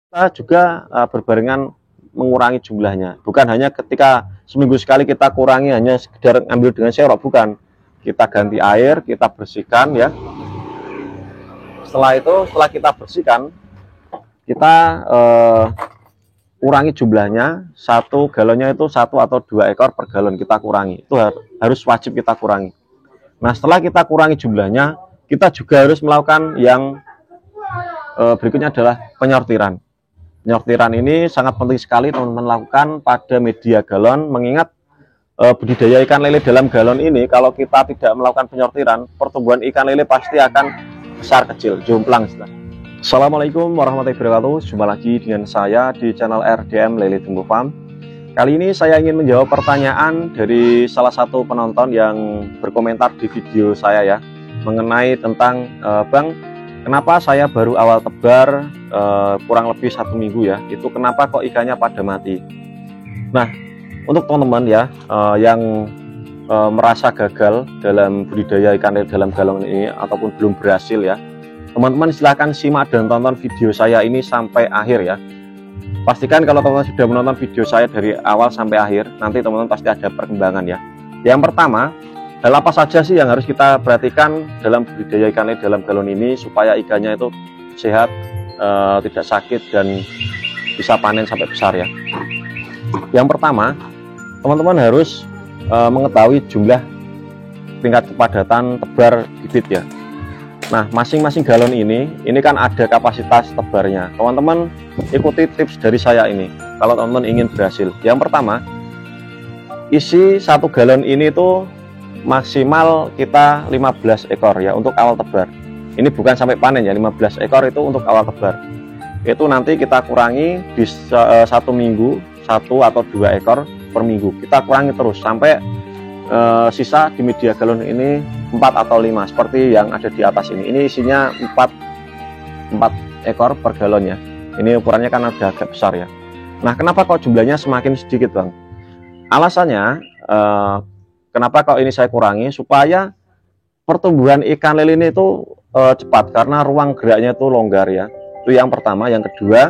Kita juga berbarengan mengurangi jumlahnya. Bukan hanya ketika seminggu sekali kita kurangi hanya sekedar ambil dengan serok, bukan. Kita ganti air, kita bersihkan ya. Setelah itu, setelah kita bersihkan, kita kurangi jumlahnya. Satu galonnya itu 1 atau 2 ekor per galon kita kurangi. Itu harus wajib kita kurangi. Nah, setelah kita kurangi jumlahnya, kita juga harus melakukan yang berikutnya adalah penyortiran. Penyortiran ini sangat penting sekali teman-teman lakukan pada media galon, mengingat budidaya ikan lele dalam galon ini kalau kita tidak melakukan penyortiran, pertumbuhan ikan lele pasti akan besar kecil, jomplang. Assalamualaikum warahmatullahi wabarakatuh. Jumpa lagi dengan saya di channel RDM Lele Tumbuh Farm. Kali ini saya ingin menjawab pertanyaan dari salah satu penonton yang berkomentar di video saya ya, mengenai tentang Bang, kenapa saya baru awal tebar kurang lebih 1 minggu ya, itu kenapa kok ikannya pada mati. Nah, untuk teman-teman ya yang merasa gagal dalam budidaya ikan lele dalam galon ini ataupun belum berhasil ya, teman-teman silahkan simak dan tonton video saya ini sampai akhir ya. Pastikan kalau teman-teman sudah menonton video saya dari awal sampai akhir, nanti teman-teman pasti ada perkembangan ya. Yang pertama, hal apa saja sih yang harus kita perhatikan dalam budidaya ikan lele dalam galon ini supaya ikannya itu sehat, tidak sakit, dan bisa panen sampai besar ya. Yang pertama, teman-teman harus mengetahui jumlah tingkat kepadatan tebar bibit ya. Nah, masing-masing galon ini kan ada kapasitas tebarnya. Teman-teman ikuti tips dari saya ini kalau teman-teman ingin berhasil. Yang pertama, isi 1 galon ini tuh maksimal kita 15 ekor ya untuk awal tebar. Ini bukan sampai panen ya, 15 ekor itu untuk awal tebar. Itu nanti kita kurangi di 1 minggu 1 atau 2 ekor per minggu. Kita kurangi terus sampai sisa di media galon ini 4 atau 5 seperti yang ada di atas ini. Ini isinya 4 ekor per galon ya. Ini ukurannya kan udah agak besar ya. Nah, kenapa kok jumlahnya semakin sedikit Bang? Alasannya kenapa kok ini saya kurangi, supaya pertumbuhan ikan lele ini itu cepat karena ruang geraknya itu longgar ya. Itu yang pertama. Yang kedua,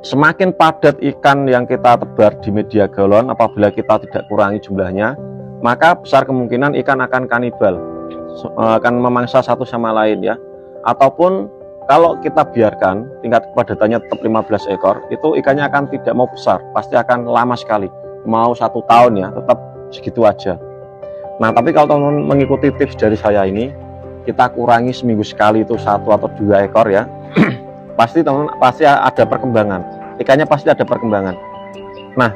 semakin padat ikan yang kita tebar di media galon apabila kita tidak kurangi jumlahnya, maka besar kemungkinan ikan akan kanibal, akan memangsa satu sama lain ya. Ataupun kalau kita biarkan tingkat kepadatannya tetap 15 ekor, itu ikannya akan tidak mau besar, pasti akan lama sekali, mau 1 tahun ya, tetap segitu aja. Nah, tapi kalau teman-teman mengikuti tips dari saya ini, kita kurangi seminggu sekali itu 1 atau 2 ekor ya, pasti teman-teman pasti ada perkembangan, ikannya pasti ada perkembangan. Nah,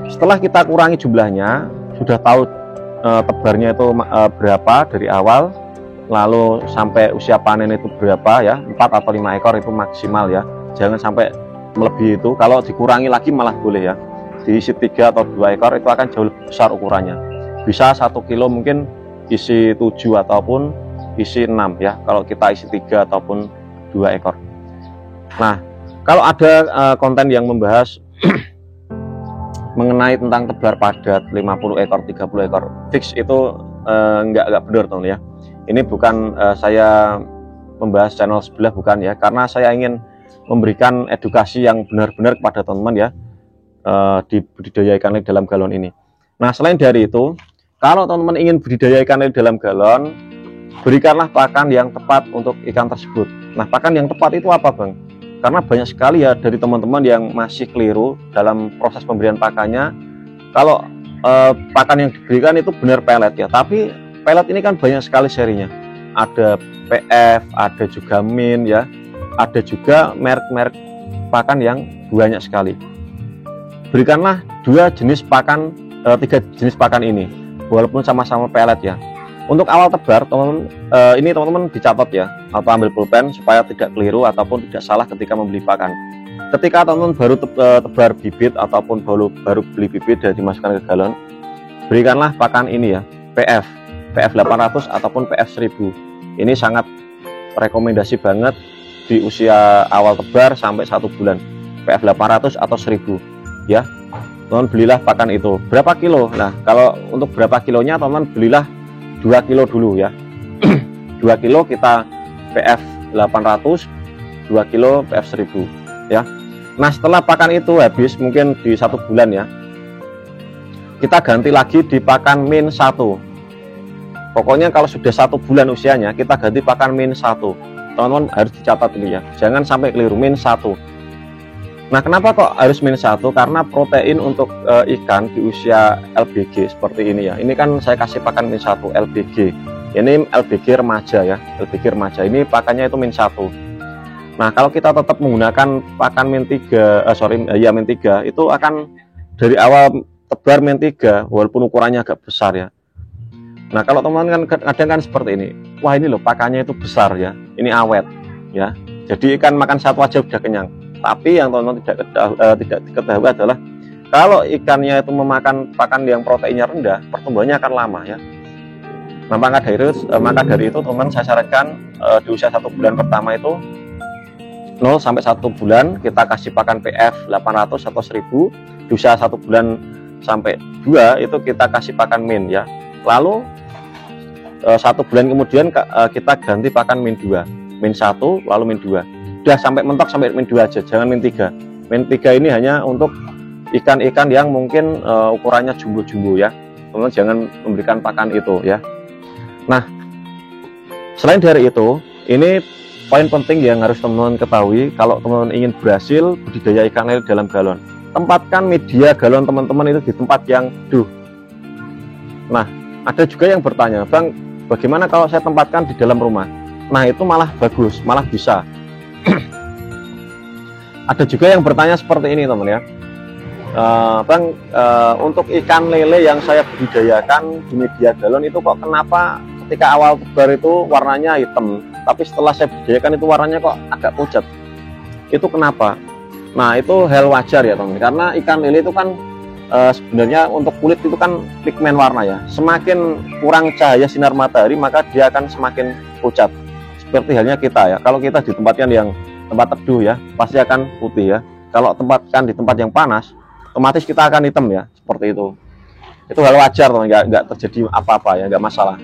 setelah kita kurangi jumlahnya, sudah tahu tebarnya itu berapa dari awal, lalu sampai usia panen itu berapa ya, 4 atau 5 ekor itu maksimal ya, jangan sampai melebihi itu. Kalau dikurangi lagi malah boleh ya, diisi 3 atau 2 ekor itu akan jauh lebih besar ukurannya, bisa 1 kilo mungkin isi 7 ataupun isi 6 ya, kalau kita isi 3 ataupun 2 ekor. Nah, kalau ada konten yang membahas mengenai tentang tebar padat 50 ekor, 30 ekor, fix itu enggak benar teman ya. Ini bukan saya membahas channel sebelah, bukan ya, karena saya ingin memberikan edukasi yang benar-benar kepada teman-teman ya, di budidaya ikan lele dalam galon ini. Nah, selain dari itu, kalau teman-teman ingin budidaya ikan lele dalam galon, berikanlah pakan yang tepat untuk ikan tersebut. Nah, pakan yang tepat itu apa Bang? Karena banyak sekali ya dari teman-teman yang masih keliru dalam proses pemberian pakannya. Kalau pakan yang diberikan itu benar pelet ya, tapi pelet ini kan banyak sekali serinya. Ada PF, ada juga Min ya, ada juga merek-merek pakan yang banyak sekali. Berikanlah 3 jenis pakan ini, walaupun sama-sama pelet ya. Untuk awal tebar, ini teman-teman dicatat ya, atau ambil pulpen supaya tidak keliru ataupun tidak salah ketika membeli pakan. Ketika teman-teman baru tebar bibit ataupun baru beli bibit dan dimasukkan ke galon, berikanlah pakan ini ya, PF 800 ataupun PF 1000. Ini sangat rekomendasi banget di usia awal tebar sampai 1 bulan, PF 800 atau 1000 ya. Teman belilah pakan itu. Berapa kilo? Nah, kalau untuk berapa kilonya teman belilah 2 kilo dulu ya. 2 kilo kita PF 800, 2 kilo PF 1000. ya. Nah setelah pakan itu habis mungkin di 1 bulan ya, kita ganti lagi di pakan min 1. Pokoknya kalau sudah 1 bulan usianya kita ganti pakan min 1. Teman-teman harus dicatat ini ya, jangan sampai keliru, min 1. Nah kenapa kok harus min 1? Karena protein untuk ikan di usia LBG seperti ini ya, ini kan saya kasih pakan min 1 LBG, ini LBG remaja ya, LBG remaja ini pakannya itu min 1. Nah kalau kita tetap menggunakan pakan min 3 min 3 itu akan dari awal tebar min 3 walaupun ukurannya agak besar ya. Nah kalau teman-teman kan kadang kan seperti ini, wah ini loh pakannya itu besar ya, ini awet ya, jadi ikan makan 1 aja udah kenyang. Tapi yang teman-teman tidak diketahui adalah kalau ikannya itu memakan pakan yang proteinnya rendah, pertumbuhannya akan lama ya. Nah maka dari itu teman-teman saya sarankan di usia 1 bulan pertama itu 0 sampai 1 bulan kita kasih pakan PF 800 atau 1000. Di usia 1 bulan sampai 2 itu kita kasih pakan min ya. Lalu 1 bulan kemudian kita ganti pakan min 2, min 1 lalu min 2. Udah sampai mentok sampai min 2 aja, jangan min 3. Min 3 ini hanya untuk ikan-ikan yang mungkin ukurannya jumbo-jumbo ya. Teman-teman jangan memberikan pakan itu ya. Nah, selain dari itu, ini poin penting yang harus teman-teman ketahui kalau teman-teman ingin berhasil budidaya ikan lele dalam galon. Tempatkan media galon teman-teman itu di tempat yang teduh. Nah, ada juga yang bertanya, Bang, bagaimana kalau saya tempatkan di dalam rumah? Nah, itu malah bagus, malah bisa. Ada juga yang bertanya seperti ini teman ya, Bang, untuk ikan lele yang saya budidayakan di media galon itu kok kenapa ketika awal tebar itu warnanya hitam, tapi setelah saya budidayakan itu warnanya kok agak pucat? Itu kenapa? Nah itu hal wajar ya teman, karena ikan lele itu kan sebenarnya untuk kulit itu kan pigmen warna ya, semakin kurang cahaya sinar matahari maka dia akan semakin pucat. Seperti halnya kita ya, kalau kita ditempatkan yang tempat teduh ya pasti akan putih ya, kalau tempatkan di tempat yang panas otomatis kita akan hitam ya, seperti itu. Itu hal wajar teman, nggak terjadi apa-apa ya, nggak masalah.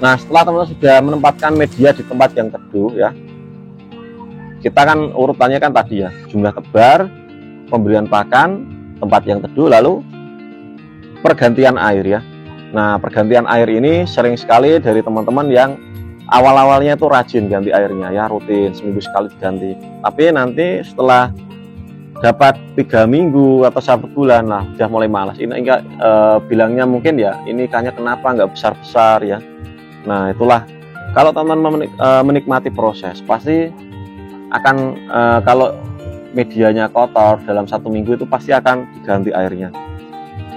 Nah setelah teman-teman sudah menempatkan media di tempat yang teduh ya, kita kan urutannya kan tadi ya, jumlah tebar, pemberian pakan, tempat yang teduh, lalu pergantian air ya. Nah pergantian air ini sering sekali dari teman-teman yang awal-awalnya itu rajin ganti airnya ya, rutin seminggu sekali diganti, tapi nanti setelah dapat 3 minggu atau 1 bulan lah udah mulai malas. Ini enggak bilangnya mungkin ya ini ikannya kenapa nggak besar-besar ya. Nah itulah, kalau teman-teman menikmati proses pasti akan kalau medianya kotor dalam 1 minggu itu pasti akan diganti airnya.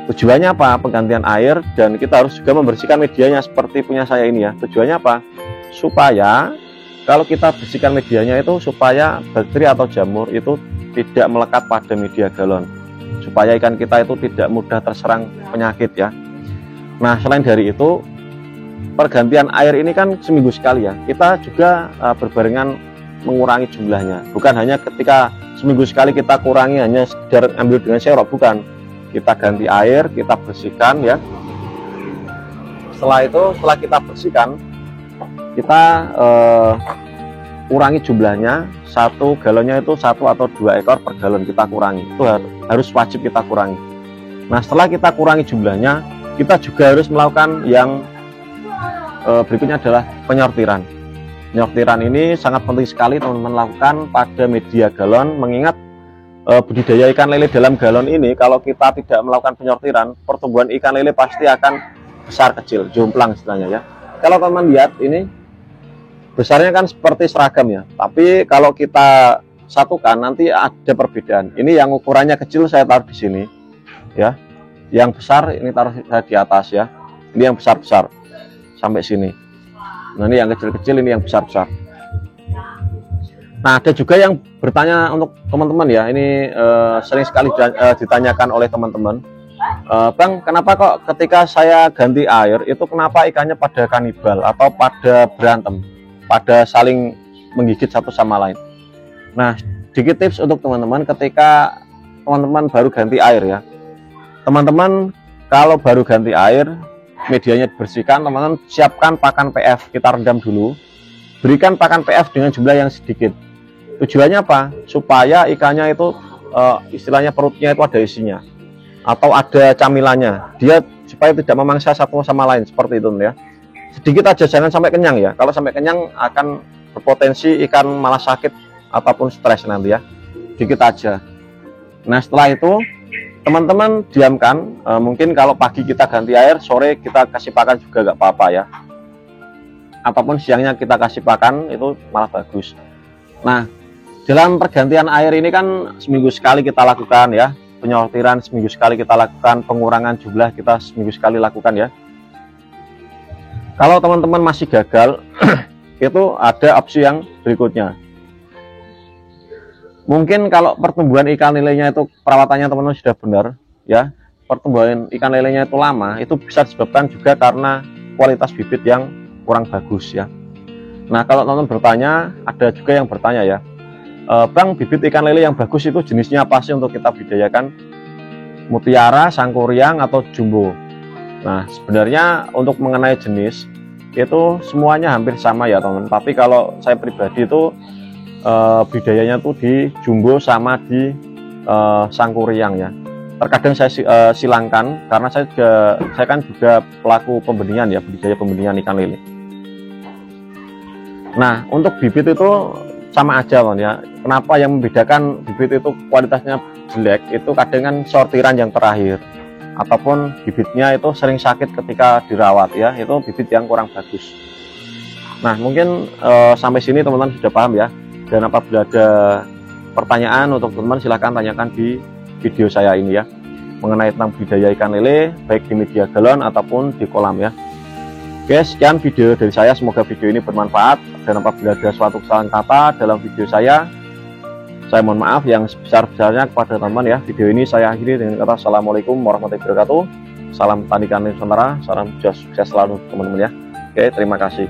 Tujuannya apa? Penggantian air, dan kita harus juga membersihkan medianya seperti punya saya ini ya. Tujuannya apa? Supaya kalau kita bersihkan medianya itu supaya bakteri atau jamur itu tidak melekat pada media galon, supaya ikan kita itu tidak mudah terserang penyakit ya. Nah selain dari itu, pergantian air ini kan seminggu sekali ya, kita juga berbarengan mengurangi jumlahnya. Bukan hanya ketika seminggu sekali kita kurangi hanya sekedar ambil dengan serok, bukan. Kita ganti air, kita bersihkan ya. Setelah itu, setelah kita bersihkan, kita kurangi jumlahnya. 1 galonnya itu 1 atau 2 ekor per galon kita kurangi, itu harus wajib kita kurangi. Nah setelah kita kurangi jumlahnya, kita juga harus melakukan yang berikutnya adalah penyortiran. Penyortiran ini sangat penting sekali teman-teman lakukan pada media galon, mengingat budidaya ikan lele dalam galon ini kalau kita tidak melakukan penyortiran, pertumbuhan ikan lele pasti akan besar kecil, jomplang istilahnya ya. Kalau teman-teman lihat ini besarnya kan seperti seragam ya, tapi kalau kita satukan nanti ada perbedaan. Ini yang ukurannya kecil saya taruh di sini ya, yang besar ini taruh saya di atas ya, ini yang besar-besar sampai sini. Nah ini yang kecil-kecil, ini yang besar-besar. Nah ada juga yang bertanya untuk teman-teman ya, ini sering sekali ditanyakan oleh teman-teman, Bang, kenapa kok ketika saya ganti air itu kenapa ikannya pada kanibal atau pada berantem, pada saling menggigit satu sama lain? Nah sedikit tips untuk teman-teman ketika teman-teman baru ganti air ya, teman-teman kalau baru ganti air, medianya dibersihkan, teman-teman siapkan pakan PF, kita rendam dulu, berikan pakan PF dengan jumlah yang sedikit. Tujuannya apa? Supaya ikannya itu istilahnya perutnya itu ada isinya atau ada camilannya, dia supaya tidak memangsa satu sama lain, seperti itu ya. Sedikit aja, jangan sampai kenyang ya. Kalau sampai kenyang akan berpotensi ikan malah sakit ataupun stres nanti ya. Sedikit aja. Nah setelah itu teman-teman diamkan, mungkin kalau pagi kita ganti air, sore kita kasih pakan juga nggak apa-apa ya, ataupun siangnya kita kasih pakan, itu malah bagus. Nah dalam pergantian air ini kan seminggu sekali kita lakukan ya, penyortiran seminggu sekali kita lakukan, pengurangan jumlah kita seminggu sekali lakukan ya. Kalau teman-teman masih gagal itu ada opsi yang berikutnya. Mungkin kalau pertumbuhan ikan lelenya itu perawatannya teman-teman sudah benar ya, pertumbuhan ikan lelenya itu lama, itu bisa disebabkan juga karena kualitas bibit yang kurang bagus ya. Nah kalau teman-teman bertanya, ada juga yang bertanya ya, Bang, bibit ikan lele yang bagus itu jenisnya apa sih untuk kita budidayakan? Mutiara, sangkuriang, atau jumbo? Nah sebenarnya untuk mengenai jenis itu semuanya hampir sama ya teman-teman, tapi kalau saya pribadi itu budidayanya tuh di jumbo sama di sangkuriang ya. Terkadang saya silangkan karena saya kan juga pelaku pembenihan ya, budidaya pembenihan ikan lele. Nah untuk bibit itu sama aja teman ya. Kenapa yang membedakan bibit itu kualitasnya jelek itu kadang kan sortiran yang terakhir, ataupun bibitnya itu sering sakit ketika dirawat ya, itu bibit yang kurang bagus. Nah mungkin sampai sini teman-teman sudah paham ya. Dan apabila ada pertanyaan untuk teman-teman, silahkan tanyakan di video saya ini ya, mengenai tentang budidaya ikan lele baik di media galon ataupun di kolam ya. Oke, sekian video dari saya, semoga video ini bermanfaat, dan apabila ada suatu kesalahan kata dalam video saya mohon maaf yang sebesar-besarnya kepada teman-teman ya. Video ini saya akhiri dengan kata assalamualaikum warahmatullahi wabarakatuh. Salam tani ikan Nusantara, salam sukses selalu teman-teman ya. Oke, terima kasih.